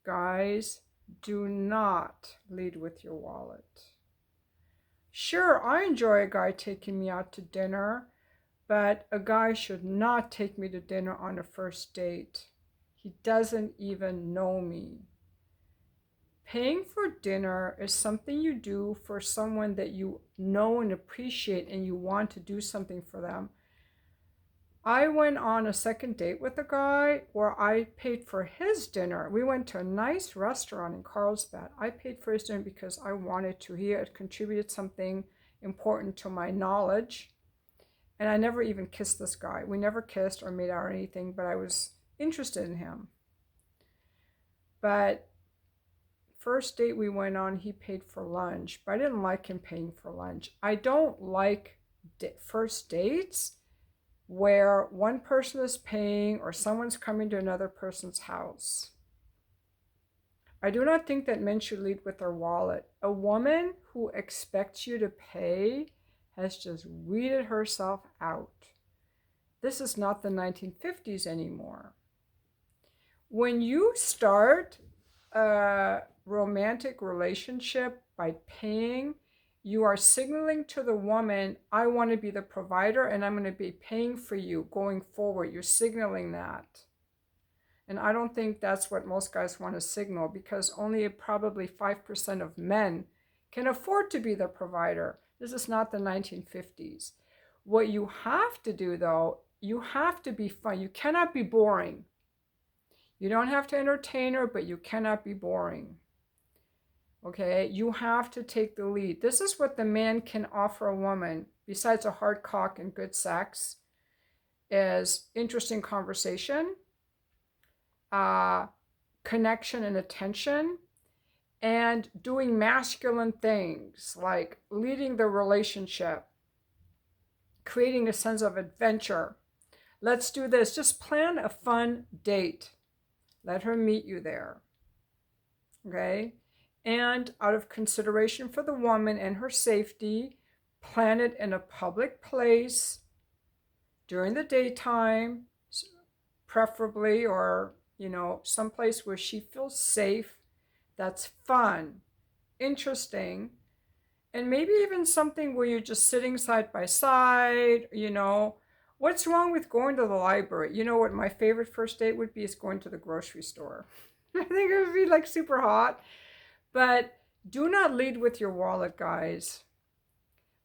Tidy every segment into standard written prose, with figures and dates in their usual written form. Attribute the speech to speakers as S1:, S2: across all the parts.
S1: Guys, do not lead with your wallet. Sure, I enjoy a guy taking me out to dinner, but a guy should not take me to dinner on a first date. He doesn't even know me. Paying for dinner is something you do for someone that you know and appreciate and you want to do something for them. I went on a second date with a guy where I paid for his dinner. We went to a nice restaurant in Carlsbad. I paid for his dinner because I wanted to. He had contributed something important to my knowledge. And I never even kissed this guy. We never kissed or made out or anything, but I was interested in him. But first date we went on, he paid for lunch, but I didn't like him paying for lunch. I don't like first dates where one person is paying or someone's coming to another person's house. I do not think that men should lead with their wallet. A woman who expects you to pay has just weeded herself out. This is not the 1950s anymore. When you start a romantic relationship by paying, you are signaling to the woman, I want to be the provider and I'm going to be paying for you going forward. You're signaling that. And I don't think that's what most guys want to signal, because only probably 5% of men can afford to be the provider. This is not the 1950s. What you have to do, though, you have to be fun. You cannot be boring. You don't have to entertain her, but you cannot be boring. Okay, you have to take the lead. This is what the man can offer a woman, besides a hard cock and good sex, is interesting conversation, connection and attention, and doing masculine things like leading the relationship, creating a sense of adventure. Let's do this. Just plan a fun date. Let her meet you there. Okay? And out of consideration for the woman and her safety, plan it in a public place during the daytime, preferably, or, someplace where she feels safe, that's fun, interesting, and maybe even something where you're just sitting side by side. What's wrong with going to the library? You know what my favorite first date would be is going to the grocery store. I think it would be like super hot. But do not lead with your wallet, guys.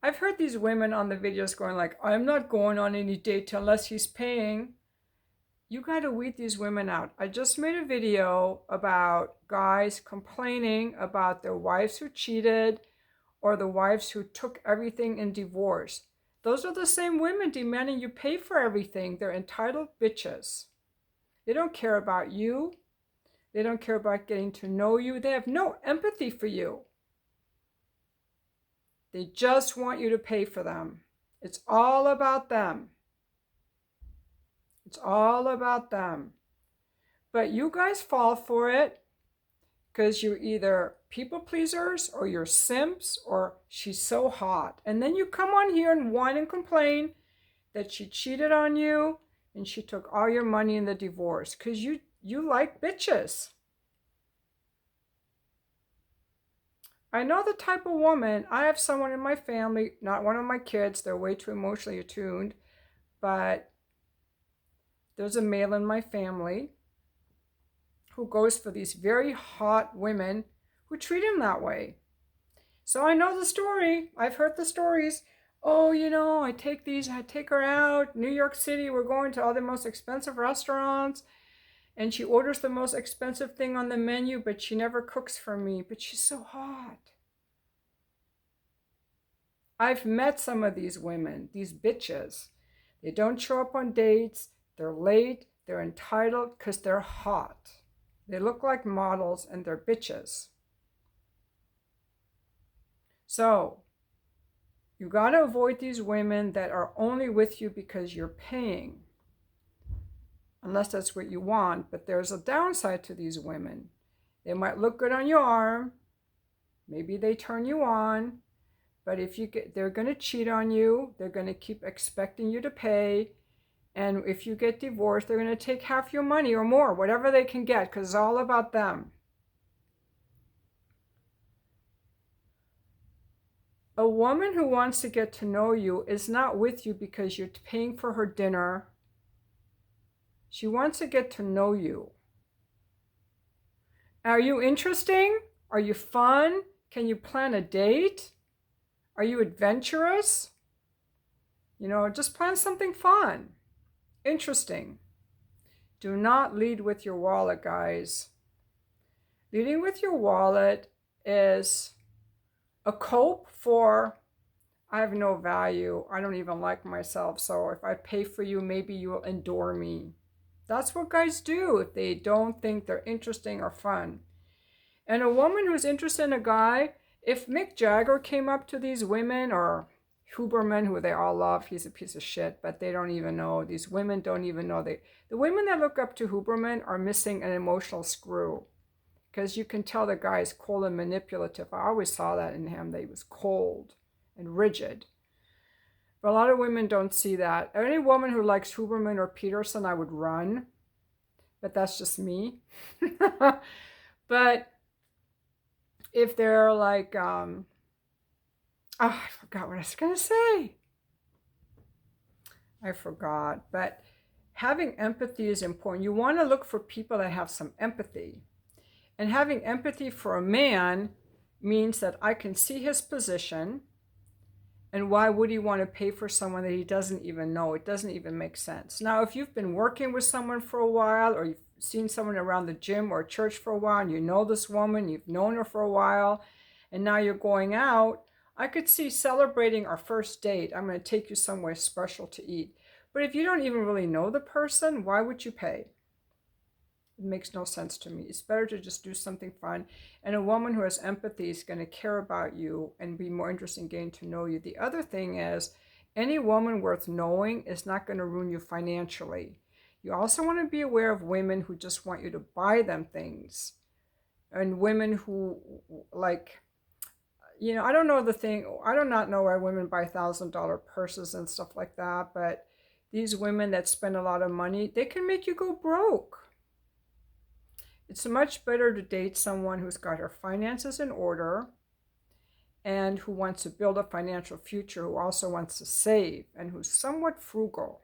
S1: I've heard these women on the videos going like, I'm not going on any date unless he's paying. You got to weed these women out. I just made a video about guys complaining about their wives who cheated or the wives who took everything in divorce. Those are the same women demanding you pay for everything. They're entitled bitches. They don't care about you. They don't care about getting to know you. They have no empathy for you. They just want you to pay for them. It's all about them. It's all about them. But you guys fall for it because you're either people pleasers or you're simps or she's so hot. And then you come on here and whine and complain that she cheated on you and she took all your money in the divorce because you like bitches. I know the type of woman. I have someone in my family, not one of my kids, they're way too emotionally attuned, but there's a male in my family who goes for these very hot women who treat him that way. So I know the story. I've heard the stories. Oh, I take her out, New York City, we're going to all the most expensive restaurants, and she orders the most expensive thing on the menu, but she never cooks for me, but she's so hot. I've met some of these women, these bitches. They don't show up on dates, they're late, they're entitled because they're hot. They look like models and they're bitches. So, you got to avoid these women that are only with you because you're paying. Unless that's what you want, but there's a downside to these women. They might look good on your arm. Maybe they turn you on. But they're going to cheat on you. They're going to keep expecting you to pay. And if you get divorced, they're going to take half your money or more, whatever they can get, because it's all about them. A woman who wants to get to know you is not with you because you're paying for her dinner. She wants to get to know you. Are you interesting? Are you fun? Can you plan a date? Are you adventurous? Just plan something fun, interesting. Do not lead with your wallet, guys. Leading with your wallet is a cope for, I have no value. I don't even like myself. So if I pay for you, maybe you will endure me. That's what guys do if they don't think they're interesting or fun. And a woman who's interested in a guy, if Mick Jagger came up to these women, or Huberman, who they all love, he's a piece of shit, but they don't even know. These women don't even know. The women that look up to Huberman are missing an emotional screw. Because you can tell the guy is cold and manipulative. I always saw that in him, that he was cold and rigid. But a lot of women don't see that. Any woman who likes Huberman or Peterson, I would run. But that's just me. But if they're like, I forgot what I was going to say. I forgot. But having empathy is important. You want to look for people that have some empathy. And having empathy for a man means that I can see his position. And why would he want to pay for someone that he doesn't even know? It doesn't even make sense. Now, if you've been working with someone for a while, or you've seen someone around the gym or church for a while, and you know this woman, you've known her for a while, and now you're going out, I could see celebrating our first date. I'm going to take you somewhere special to eat. But if you don't even really know the person, why would you pay? It makes no sense to me. It's better to just do something fun. And a woman who has empathy is going to care about you and be more interested in getting to know you. The other thing is, any woman worth knowing is not going to ruin you financially. You also want to be aware of women who just want you to buy them things. And women who, like, I don't know I do not know why women buy $1,000 purses and stuff like that. But these women that spend a lot of money, they can make you go broke. It's much better to date someone who's got her finances in order and who wants to build a financial future, who also wants to save, and who's somewhat frugal.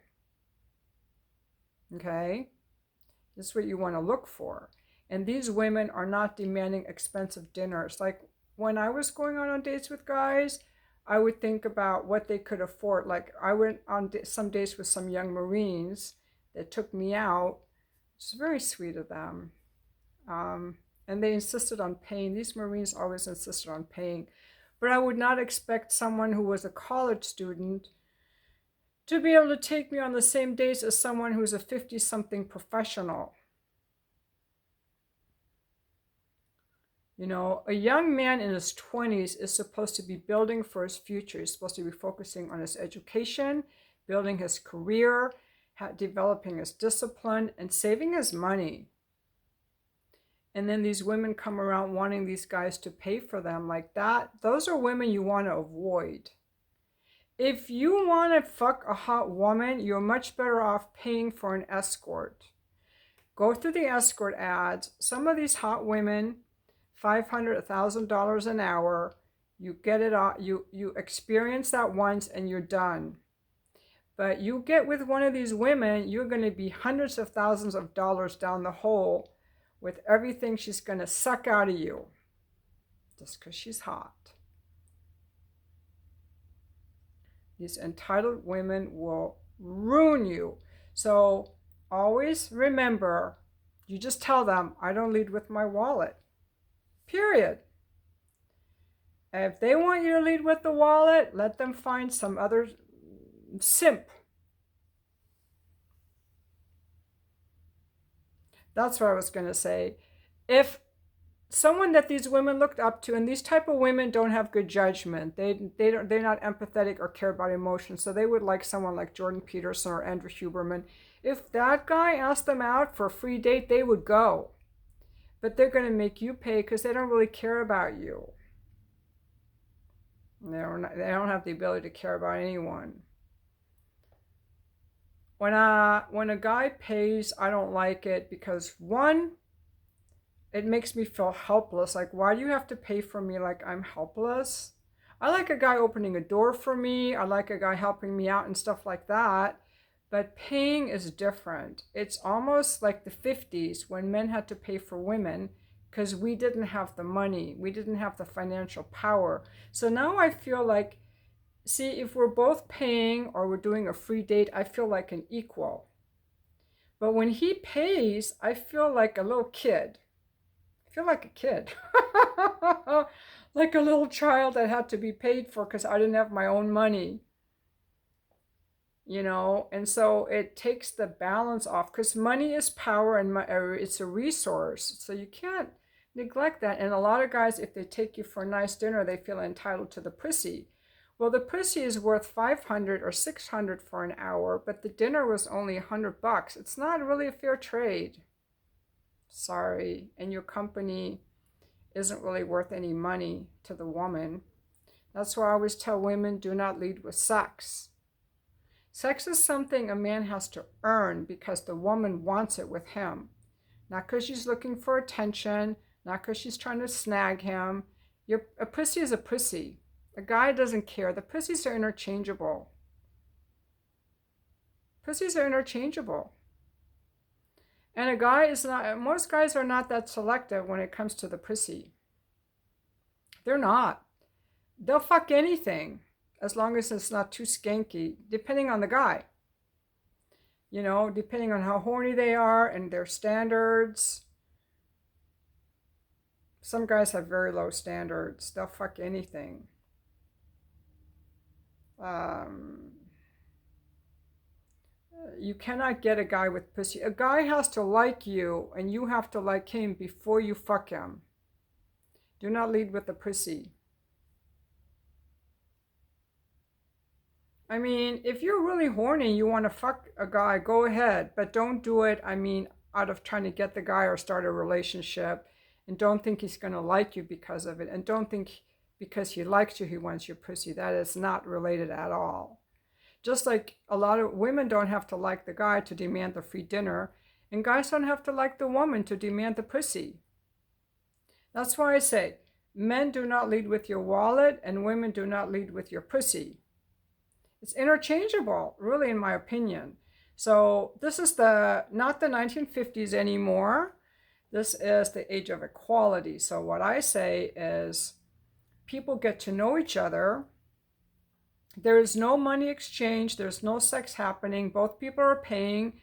S1: Okay? This is what you want to look for. And these women are not demanding expensive dinners. Like when I was going on dates with guys, I would think about what they could afford. Like I went on some dates with some young Marines that took me out. It's very sweet of them. And they insisted on paying. These Marines always insisted on paying. But I would not expect someone who was a college student to be able to take me on the same dates as someone who's a 50-something professional. A young man in his 20s is supposed to be building for his future. He's supposed to be focusing on his education, building his career, developing his discipline, and saving his money. And then these women come around wanting these guys to pay for them like that. Those are women you want to avoid. If you want to fuck a hot woman, you're much better off paying for an escort. Go through the escort ads. Some of these hot women, $500, $1,000 an hour. You get it all. You experience that once and you're done. But you get with one of these women, you're going to be hundreds of thousands of dollars down the hole with everything she's going to suck out of you just because she's hot. These entitled women will ruin you. So always remember, you just tell them, I don't lead with my wallet. Period. And if they want you to lead with the wallet, let them find some other simp. That's what I was going to say. If someone that these women looked up to, and these type of women don't have good judgment, they're not empathetic or care about emotions, so they would like someone like Jordan Peterson or Andrew Huberman. If that guy asked them out for a free date, they would go. But they're going to make you pay because they don't really care about you. They don't have the ability to care about anyone. When a guy pays, I don't like it because, one, it makes me feel helpless. Like, why do you have to pay for me like I'm helpless? I like a guy opening a door for me. I like a guy helping me out and stuff like that. But paying is different. It's almost like the 50s when men had to pay for women because we didn't have the money. We didn't have the financial power. So now I feel like, see, if we're both paying or we're doing a free date, I feel like an equal. But when he pays, I feel like a little kid. I feel like a kid. Like a little child that had to be paid for because I didn't have my own money. And so it takes the balance off because money is power and it's a resource. So you can't neglect that. And a lot of guys, if they take you for a nice dinner, they feel entitled to the pussy. Well, the pussy is worth 500 or 600 for an hour, but the dinner was only $100. It's not really a fair trade. Sorry. And your company isn't really worth any money to the woman. That's why I always tell women, do not lead with sex. Sex is something a man has to earn because the woman wants it with him. Not because she's looking for attention, not because she's trying to snag him. A pussy is a pussy. A guy doesn't care. The pussies are interchangeable. Pussies are interchangeable. And a guy is not, most guys are not that selective when it comes to the pussy. They're not. They'll fuck anything as long as it's not too skanky, depending on the guy. Depending on how horny they are and their standards. Some guys have very low standards. They'll fuck anything. You cannot get a guy with pussy. A guy has to like you and you have to like him before you fuck him. Do not lead with the pussy. I mean, if you're really horny, you want to fuck a guy, go ahead. But don't do it, out of trying to get the guy or start a relationship. And don't think he's going to like you because of it. And don't think because he likes you, he wants your pussy. That is not related at all. Just like a lot of women don't have to like the guy to demand the free dinner. And guys don't have to like the woman to demand the pussy. That's why I say, men do not lead with your wallet and women do not lead with your pussy. It's interchangeable, really, in my opinion. So this is not the 1950s anymore. This is the age of equality. So what I say is people get to know each other. There is no money exchange. There's no sex happening. Both people are paying.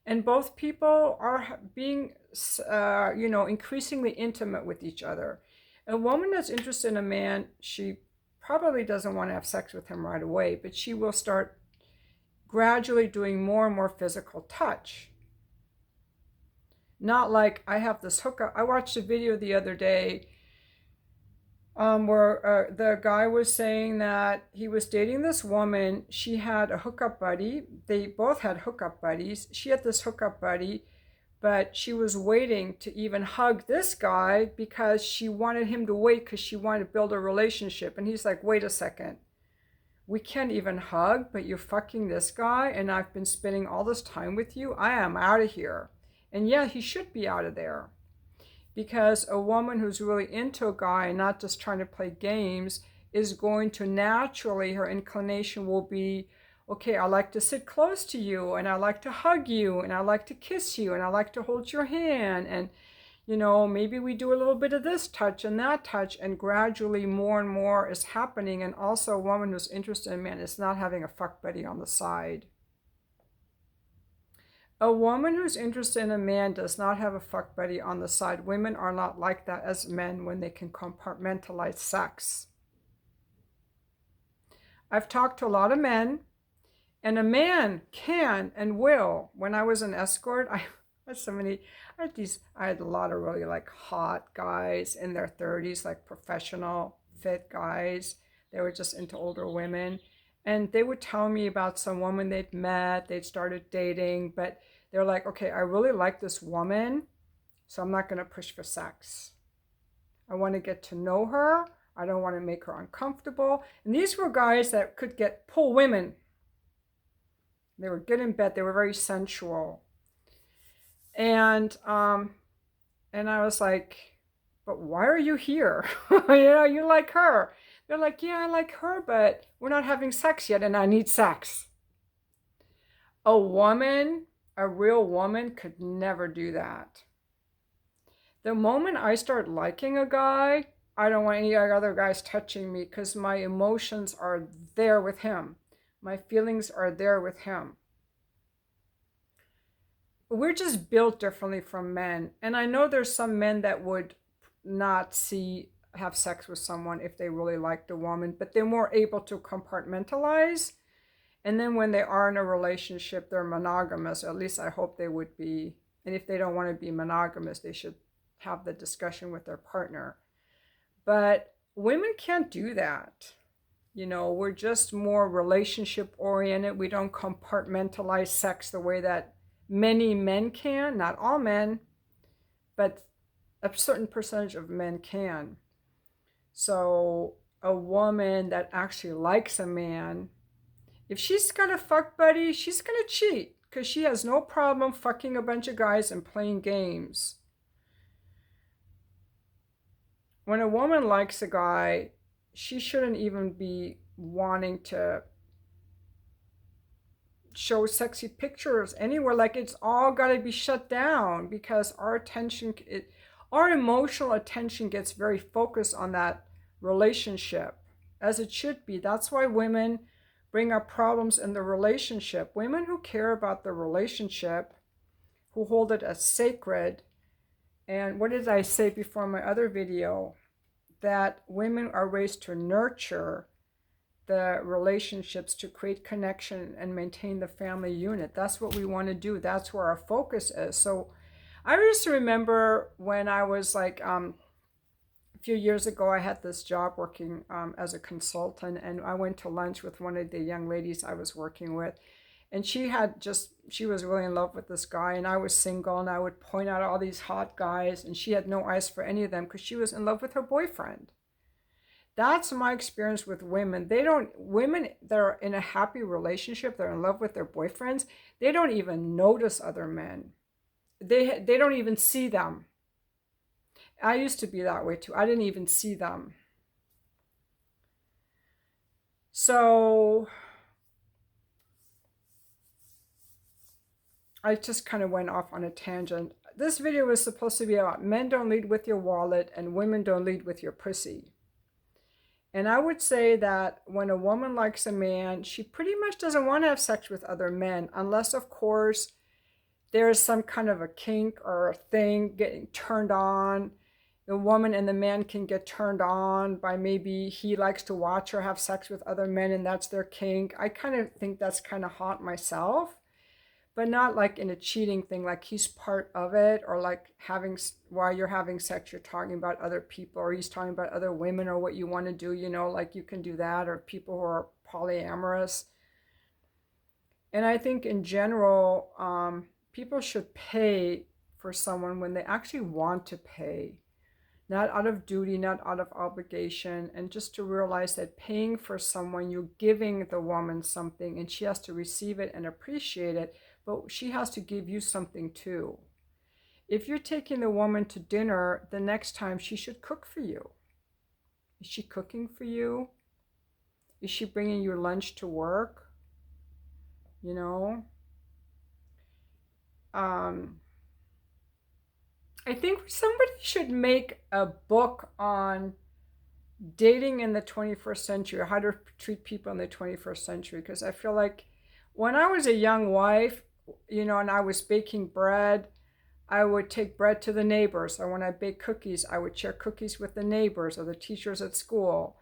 S1: And both people are being, increasingly intimate with each other. A woman that's interested in a man, she probably doesn't want to have sex with him right away, but she will start gradually doing more and more physical touch. Not like I have this hookup. I watched a video the other day where the guy was saying that he was dating this woman. She had a hookup buddy. They both had hookup buddies. She had this hookup buddy, but she was waiting to even hug this guy because she wanted him to wait because she wanted to build a relationship. And he's like, wait a second. We can't even hug, but you're fucking this guy and I've been spending all this time with you. I am out of here. And yeah, he should be out of there. Because a woman who's really into a guy and not just trying to play games is going to naturally, her inclination will be, okay, I like to sit close to you and I like to hug you and I like to kiss you and I like to hold your hand and, maybe we do a little bit of this touch and that touch, and gradually more and more is happening. And also a woman who's interested in a man is not having a fuck buddy on the side. A woman who's interested in a man does not have a fuck buddy on the side. Women are not like that as men when they can compartmentalize sex. I've talked to a lot of men, and a man can and will. When I was an escort, I had a lot of really like hot guys in their 30s, like professional fit guys. They were just into older women. And they would tell me about some woman they'd met, they'd started dating, but they're like, okay, I really like this woman, so I'm not going to push for sex. I want to get to know her. I don't want to make her uncomfortable. And these were guys that could pull women. They were good in bed. They were very sensual. And I was like, but why are you here? You like her. They're like, yeah, I like her, but we're not having sex yet, and I need sex. A woman, a real woman, could never do that. The moment I start liking a guy, I don't want any other guys touching me because my emotions are there with him. My feelings are there with him. We're just built differently from men. And I know there's some men that would not have sex with someone if they really liked a woman, but they're more able to compartmentalize. And then when they are in a relationship, they're monogamous. At least I hope they would be. And if they don't want to be monogamous, they should have the discussion with their partner. But women can't do that. We're just more relationship oriented. We don't compartmentalize sex the way that many men can. Not all men, but a certain percentage of men can. So a woman that actually likes a man, if she's got a fuck buddy, she's going to cheat because she has no problem fucking a bunch of guys and playing games. When a woman likes a guy, she shouldn't even be wanting to show sexy pictures anywhere. Like, it's all got to be shut down because our emotional attention gets very focused on that relationship, as it should be. That's why women bring up problems in the relationship. Women who care about the relationship, who hold it as sacred. And what did I say before in my other video? That women are raised to nurture the relationships, to create connection and maintain the family unit. That's what we want to do. That's where our focus is. So I just remember when I was like, a few years ago, I had this job working as a consultant, and I went to lunch with one of the young ladies I was working with. And she was really in love with this guy, and I was single, and I would point out all these hot guys, and she had no eyes for any of them because she was in love with her boyfriend. That's my experience with women. Women that are in a happy relationship, they're in love with their boyfriends, they don't even notice other men. They don't even see them. I used to be that way too. I didn't even see them. So I just kind of went off on a tangent. This video was supposed to be about men don't lead with your wallet and women don't lead with your pussy. And I would say that when a woman likes a man, she pretty much doesn't want to have sex with other men, unless, of course, there is some kind of a kink or a thing getting turned on. The woman and the man can get turned on by maybe he likes to watch her have sex with other men and that's their kink. I kind of think that's kind of hot myself, but not like in a cheating thing, like he's part of it, or like while you're having sex, you're talking about other people, or he's talking about other women, or what you want to do, like you can do that, or people who are polyamorous. And I think in general, people should pay for someone when they actually want to pay, not out of duty, not out of obligation, and just to realize that paying for someone, you're giving the woman something, and she has to receive it and appreciate it, but she has to give you something too. If you're taking the woman to dinner, the next time she should cook for you. Is she cooking for you? Is she bringing your lunch to work? I think somebody should make a book on dating in the 21st century, or how to treat people in the 21st century, because I feel like when I was a young wife, and I was baking bread, I would take bread to the neighbors, or when I baked cookies, I would share cookies with the neighbors or the teachers at school.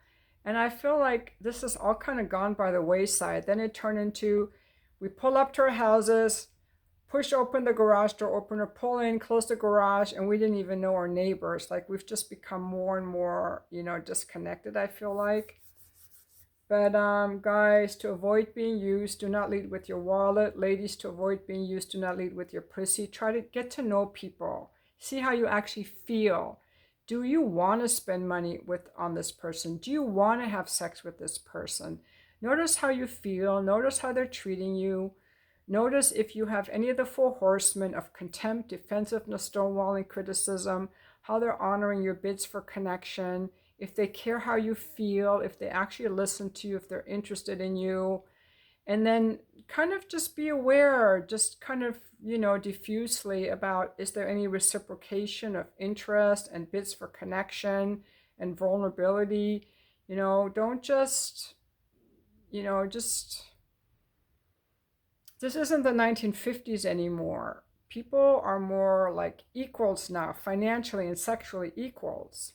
S1: And I feel like this has all kind of gone by the wayside. Then it turned into, we pull up to our houses, push open the garage door opener, pull in, close the garage, and we didn't even know our neighbors. Like, we've just become more and more, disconnected, I feel like. But guys, to avoid being used, do not lead with your wallet. Ladies, to avoid being used, do not lead with your pussy. Try to get to know people. See how you actually feel. Do you want to spend money on this person? Do you want to have sex with this person? Notice how you feel. Notice how they're treating you. Notice if you have any of the four horsemen of contempt, defensiveness, stonewalling, criticism, how they're honoring your bids for connection. if they care how you feel, if they actually listen to you, if they're interested in you. And then kind of just be aware, just kind of, diffusely about, is there any reciprocation of interest and bits for connection and vulnerability? Don't just, just, this isn't the 1950s anymore. People are more like equals now, financially and sexually equals.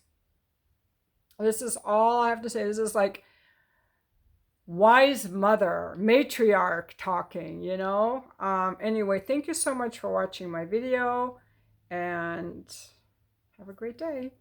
S1: This is all I have to say. This is like wise mother, matriarch talking, Anyway, thank you so much for watching my video, and have a great day.